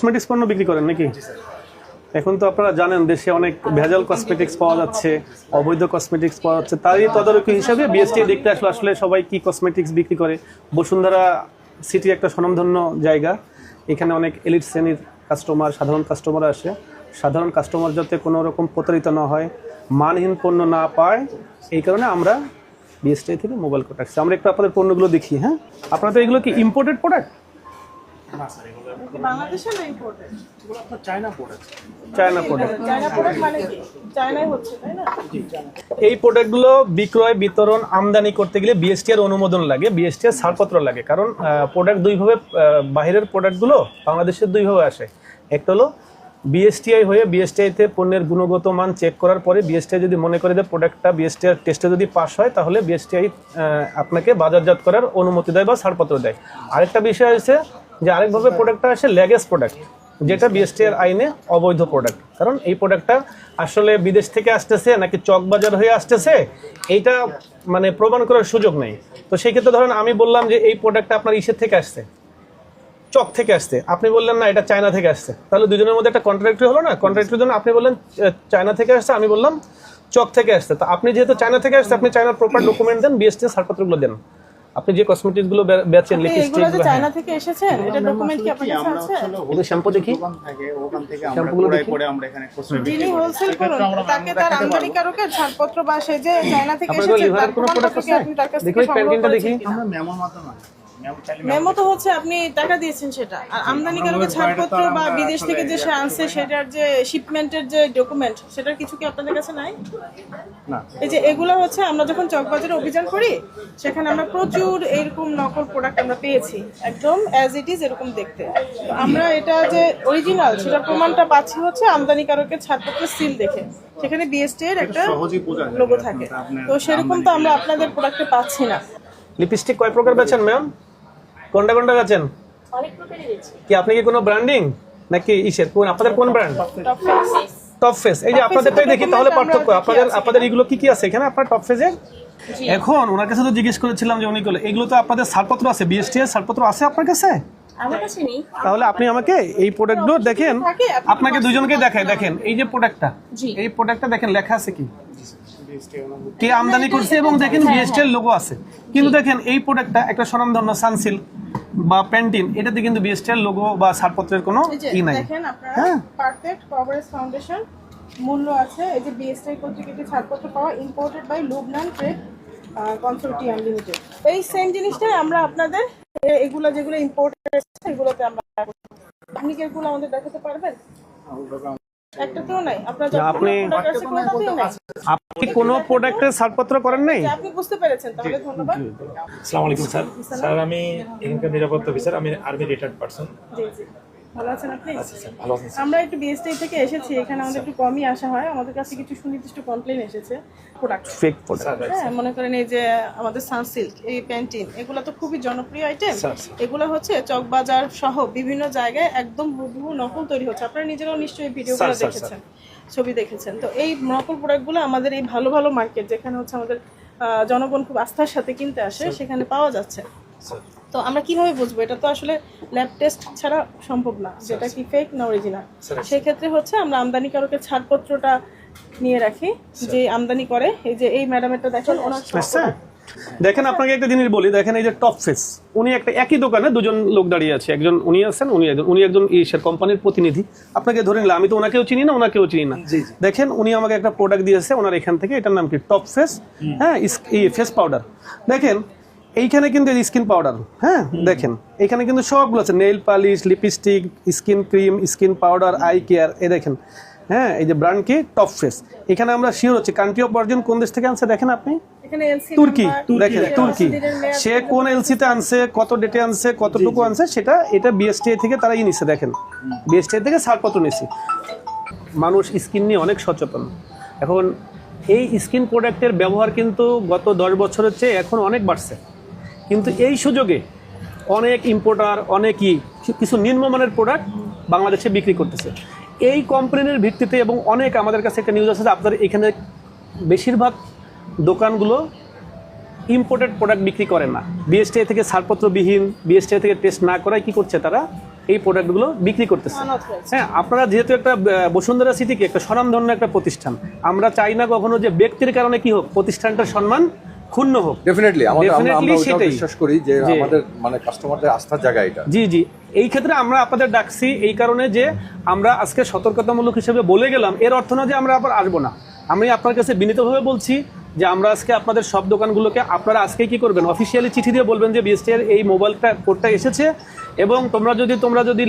Cosmetics পণ্য বিক্রি করেন নাকি? এখন তো আপনারা জানেন দেশে অনেক ভেজাল কসমেটিক্স পাওয়া যাচ্ছে, অবৈধ কসমেটিক্স পাওয়া যাচ্ছে। তারই তদারকি হিসাবে বিএসটি দেখতে আসলে আসলে সবাই কি কসমেটিক্স বিক্রি করে। বসুন্ধরা সিটি একটা স্বনামধন্য জায়গা, এখানে অনেক এলিট শ্রেণীর কাস্টমার, সাধারণ কাস্টমার আসে। সাধারণ কাস্টমার যাতে কোনো রকম প্রতারিত না হয়, মানহীন পণ্য না পায়, এই কারণে আমরা বিএসটি থেকে মোবাইল কোড রাখছি। আমরা একটু আপনাদের পণ্যগুলো দেখি। হ্যাঁ, আপনারা তো এগুলো কি ইম্পোর্টেড প্রোডাক্ট? বাংলাদেশে না ইম্পোর্টেড? এগুলো আপনার China product. China product. China product মানে কি? চায়নায় হচ্ছে, তাই না? এই প্রোডাক্টগুলো বিক্রয়, বিতরণ, আমদানি করতে গেলে বিএসটি এর অনুমোদন লাগে, বিএসটি এর ছাড়পত্র লাগে। কারণ প্রোডাক্ট দুইভাবে, বাইরের প্রোডাক্টগুলো বাংলাদেশের দুইভাবে আসে। একটা হলো বিএসটিআই হয়ে, বিএসটিআইতে পণ্যের গুণগত মান চেক করার পরে বিএসটিআই যদি মনে করে যে প্রোডাক্টটা বিএসটিআর টেস্টে যদি পাস হয়, তাহলে বিএসটিআই আপনাকে বাজারজাত করার অনুমতি দেয় বা ছাড়পত্র দেয়। আরেকটা বিষয় হচ্ছে যে আরেকভাবে প্রোডাক্টটা আসে ল্যাগেজ প্রোডাক্ট, যেটা বিএসটিআর আইনে অবৈধ প্রোডাক্ট। কারণ এই প্রোডাক্টটা আসলে বিদেশ থেকে আসতেছে নাকি চকবাজার হয়ে আসতেছে, এইটা মানে প্রমাণ করার সুযোগ নেই। তো সেই ক্ষেত্রে ধরেন আমি বললাম যে এই প্রোডাক্টটা আপনার ইসের থেকে আসছে, চক থেকে আসছে, আপনি বললেন না এটা চায়না থেকে আসছে, তাহলে দুজনের মধ্যে একটা কন্ট্রাক্টরি হলো না? কন্ট্রাক্টরির জন্য আপনি বললেন চায়না থেকে আসছে, আমি বললাম চক থেকে আসছে। তো আপনি যেহেতু চায়না থেকে আসছে, আপনি চায়নার প্রপার ডকুমেন্ট দেন, বিএসটি ছাড়পত্রগুলো দেন। আপনি যে কসমেটিক্স গুলো বেচেন, লিপস্টিক, এগুলো যে চায়না থেকে এসেছেন, এটা ডকুমেন্ট কি আপনার কাছে আছে? এটা শ্যাম্পু দেখি, দোকান থাকে, ওখান থেকে আমরা ক্রয় করে আমরা এখানে কসমেটিক যিনি হোলসেল করেন তাকে তার আমদানিকারকের ছাড়পত্র বা সে যে চায়না থেকে আপনার এসেছে লিভারের তার কোনো প্রোডাক্ট প্রমাণপত্র কি আছে? আপনি তার কাছ দেখি থেকে সংগ্রহ প্যান্টিনটা দেখি। করেছেন কিনা? আমরা মেমোর মাধ্যমে মেমো চাইলে মেমো তো হচ্ছে আপনি টাকা দিয়েছেন সেটা, আর আমদানিকারকের ছাড়পত্র বা বিদেশ থেকে যে সে আনছে সেটার যে শিপমেন্টের যে ডকুমেন্ট, সেটার কিছু কি আপনাদের কাছে নাই? না। এই যে এগুলো হচ্ছে আমরা যখন চকবাজারে অভিযান করি, সেখানে আমরা প্রচুর এরকম নকল প্রোডাক্ট আমরা পেয়েছি, একদম অ্যাজ ইট ইজ এরকম দেখতে। তো আমরা এটা যে অরিজিনাল সেটার প্রমাণটা পাচ্ছি হচ্ছে আমদানিকারকের ছাড়পত্রের সিল দেখে, সেখানে বিএসটি এর একটা সহজেই বোঝা যায় লোগো থাকে। তো সেরকম তো আমরা আপনাদের প্রোডাক্টে পাচ্ছি না। লিপস্টিক কয় প্রকার বেচেন ম্যাম? কোনটা কোনটা বেচেন? অনেক প্রকারই দিচ্ছি। কি আপনি কি কোনো ব্র্যান্ডিং নাকি ইসের, কোন আপনাদের কোন brand? Top face. Top face. এই যে আপনাদেরটাই দেখি, তাহলে পার্থক্য আপনাদের এগুলো কি কি আছে এখানে আপনার টপ ফেসে? এখন ওনার কাছে তো জিজ্ঞেস করেছিলাম যে উনি বলে এগুলো তো আপনাদের ছাড়পত্র আছে, বিএসটি এর ছাড়পত্র আছে আপনার কাছে? আমার কাছে নেই। তাহলে আপনি আমাকে এই প্রোডাক্টগুলো দেখেন, আপনাকে দুজনকে দেখাই। দেখেন এই যে প্রোডাক্টটা, এই প্রোডাক্টটা দেখেন লেখা আছে কি, কে আমদানি করছে, এবং দেখেন বিএসটি এর লোগো আছে। কিন্তু দেখেন এই প্রোডাক্টটা একটা স্বনামধন্য সানসিল্ক বা প্যান্টিন, এটাতে কিন্তু বিএসটি এর লোগো বা ছাড়পত্রের কোনো ই নাই। দেখেন আপনারা পারফেক্ট কভারেজ ফাউন্ডেশন মূল্য আছে, এই যে বিএসটি কর্তৃক একটি ছাড়পত্র পাওয়া, imported by Lubnan trade consortium limited. এই সেম জিনিসটাই আমরা আপনাদের এগুলো যেগুলো ইম্পোর্টেড আছে এগুলোতে আমরা, আপনি কি এগুলো আমাদের দেখাতে পারবেন? একটাতেও নাই। আপনি কোনো প্রোডাক্টের ছাড়পত্র করেন নাই? আপনি বুঝতে পেরেছেন, তাহলে ধন্যবাদ। আসসালামু আলাইকুম স্যার। স্যার আমি এখানকার নিরাপত্তা অফিসার, আমি আর্মি রিটায়ার্ড পারসন। জি জি, ভালো আছেন আপনি? আচ্ছা স্যার, ভালো আছেন স্যার। আমরা একটু বিএসটি থেকে এসেছি, এখানে আমাদের একটু কমই আসা হয়, আমাদের কাছে কিছু সুনির্দিষ্ট কমপ্লেইন এসেছে প্রোডাক্ট ফেক প্রোডাক্ট। হ্যাঁ, মনে করেন এই যে আমাদের সানসিল্ক, এই প্যান্টিন, এগুলো তো খুবই জনপ্রিয় আইটেম। এগুলো হচ্ছে চকবাজার সহ বিভিন্ন জায়গায় একদম হুবহু নকল তৈরি হচ্ছে। আপনারা নিজেরাও নিশ্চয়ই ভিডিওগুলো দেখেছেন, ছবি দেখেছেন। তো এই নকল প্রোডাক্টগুলো আমাদের এই ভালো ভালো মার্কেট, যেখানে হচ্ছে আমাদের জনগণ খুব আস্থার সাথে কিনতে আসে, সেখানে পাওয়া যাচ্ছে। তো আমরা কিভাবে বুঝবো? এটা তো আসলে ল্যাব টেস্ট ছাড়া সম্ভব না যেটা কি ফেক না অরিজিনাল। সেই ক্ষেত্রে হচ্ছে আমরা আমদানিকারকের ছাড়পত্রটা নিয়ে রাখি, যে আমদানি করে। এই যে এই ম্যাডামেরটা দেখেন, ওনার দেখেন আপনাকে একটা জিনিস বলি, দেখেন এই যে টপ ফেস, উনি একটা একই দোকানে দুজন লোক দাঁড়িয়ে আছে, একজন উনি আছেন, উনি একজন ইসের কোম্পানির প্রতিনিধি। আপনাকে ধরে নিলাম, আমি তো ওনাকেও চিনি না, ওনাকেও চিনি না। দেখেন উনি আমাকে একটা প্রোডাক্ট দিয়েছে ওনার এখান থেকে, এটার নাম কি টপ ফেস। হ্যাঁ, এই ফেস পাউডার। দেখেন এইখানে কিন্তু স্কিন পাউডার, হ্যাঁ দেখেন এখানে কিন্তু সবগুলো আছে, nail polish, lipstick, skin cream, skin powder, eye care. এই দেখেন, হ্যাঁ এই যে ব্র্যান্ড কি টপ ফেস। এখানে আমরা শিওর হচ্ছে কান্ট্রি অফ অরিজিন কোন দেশ থেকে আনছে দেখেন আপনি, তুর্কি। দেখেন তুর্কি, সে কোন এলসিতে আনছে, কত ডেটে আনছে, কতটুকু আনছে, সেটা এটা বিএসটিআই থেকে তারা নিচ্ছে। দেখেন বিএসটিআই থেকে ছাড়পত্র নিচ্ছে। মানুষ স্কিন নিয়ে অনেক সচেতন এখন। এই স্কিন প্রোডাক্টের ব্যবহার কিন্তু গত 10 বছরের চেয়ে এখন অনেক বাড়ছে। কিন্তু এই সুযোগে অনেক ইম্পোর্টার, অনেকই কিছু নিম্নমানের প্রোডাক্ট বাংলাদেশে বিক্রি করতেছে এই কোম্পানির ভিত্তিতে। এবং অনেক আমাদের কাছে একটা নিউজ আছে যে আপনাদের এখানে বেশিরভাগ দোকানগুলো ইম্পোর্টেড প্রোডাক্ট বিক্রি করে না, বিএসটিআই থেকে ছাড়পত্রবিহীন, বিএসটিআই থেকে টেস্ট না করায় কি করছে তারা এই প্রোডাক্টগুলো বিক্রি করতেছে। Unauthorized। হ্যাঁ, আপনারা যেহেতু একটা বসুন্ধরা সিটিকে একটা স্বনামধন্য একটা প্রতিষ্ঠান, আমরা চাই না কখনো যে ব্যক্তির কারণে কি হোক প্রতিষ্ঠানটার সম্মান ক্ষুণ্ণ হোক। ডেফিনেটলি আমরা Definitely ওইটাও সেটাই। বিশ্বাস করি যে জি। আমাদের মানে কাস্টমারদের আস্থার জায়গা এটা। জি জি, এই ক্ষেত্রে আমরা আপনাদের ডাকছি এই কারণে যে আমরা আজকে সতর্কতামূলক হিসেবে বলে গেলাম, এর অর্থ না যে আমরা আবার আসবো না। আমি আপনার কাছে বিনীতভাবে বলছি যে আমরা আজকে আপনাদের সব দোকানগুলোকে আপনারা আজকে কি করবেন, অফিসিয়ালি চিঠি দিয়ে বলবেন যে বিএসটি এর এই মোবাইলটা কোডটা এসেছে, এবং তোমরা যদি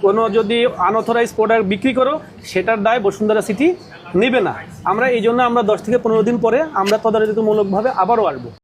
কোনো যদি আনঅথরাইজ প্রোডাক্ট বিক্রি করো সেটার দায় বসুন্ধরা সিটি নেবে না। আমরা এই জন্য আমরা 10 থেকে 15 দিন পরে আমরা তদারকিমূলকভাবে আবারও আসবো।